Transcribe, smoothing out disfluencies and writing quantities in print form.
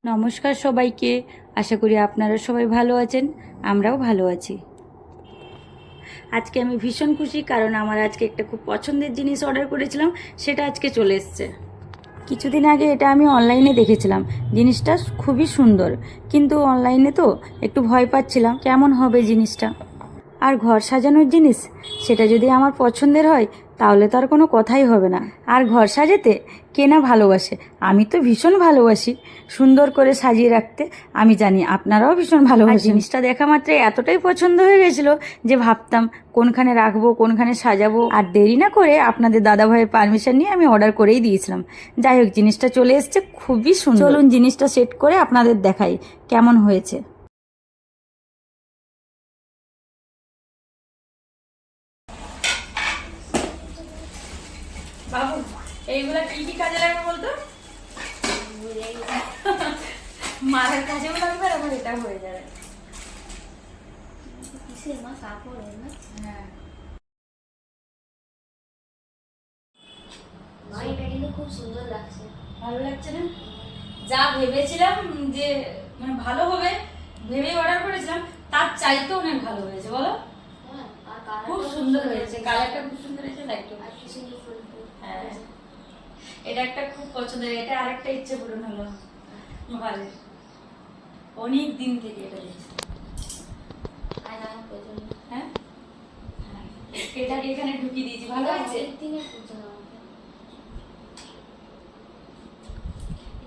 নমস্কার সবাইকে। আশা করি আপনারা সবাই ভালো আছেন, আমরাও ভালো আছি। আজকে আমি ভীষণ খুশি, কারণ আমার আজকে একটা খুব পছন্দের জিনিস অর্ডার করেছিলাম, সেটা আজকে চলে এসছে। কিছুদিন আগে এটা আমি অনলাইনে দেখেছিলাম, জিনিসটা খুবই সুন্দর, কিন্তু অনলাইনে তো একটু ভয় পাচ্ছিলাম কেমন হবে জিনিসটা। আর ঘর সাজানোর জিনিস, সেটা যদি আমার পছন্দের হয় তাহলে তো আর কোনো কথাই হবে না। আর ঘর সাজাতে কে না ভালোবাসে, আমি তো ভীষণ ভালোবাসি সুন্দর করে সাজিয়ে রাখতে। আমি জানি আপনারাও ভীষণ ভালোবাসেন। জিনিসটা দেখা মাত্রই এতটাই পছন্দ হয়ে গেছিলো যে ভাবতাম কোনখানে রাখবো, কোনখানে সাজাবো। আর দেরি না করে আপনাদের দাদাভাইয়ের পারমিশন নিয়ে আমি অর্ডার করেই দিয়েছিলাম। যাই হোক, জিনিসটা চলে এসছে, খুবই সুন্দর। চলুন জিনিসটা সেট করে আপনাদের দেখাই কেমন হয়েছে। বাবু, এইগুলা কি কি কাজে লাগবে বলতো? মাথার কাজেও লাগবে, আর আমার এটা হয়ে যাবে। হ্যাঁ, এটা কিন্তু খুব সুন্দর লাগছে। ভালো লাগছে না? যা ভেবেছিলাম যে মানে ভালো হবে, ভেবেই অর্ডার করেছিলাম, তার চাইতেও অনেক ভালো হয়েছে। বলো, হ্যাঁ, আর খুব সুন্দর হয়েছে, কালারটা খুব সুন্দর হয়েছে, লাইটটা। আর কি সুন্দর ফুল ফুল। হ্যাঁ, এটা একটা খুব পছন্দের। এটা আরেকটা ইচ্ছে পূরণ হলো। ভালো, অনেক দিন থেকে এটা দেখছি। আর আমার প্রয়োজন নেই। হ্যাঁ, এটাকে এখানে ঢুকিয়ে দিয়েছি, ভালো আছে। দিনের প্রয়োজন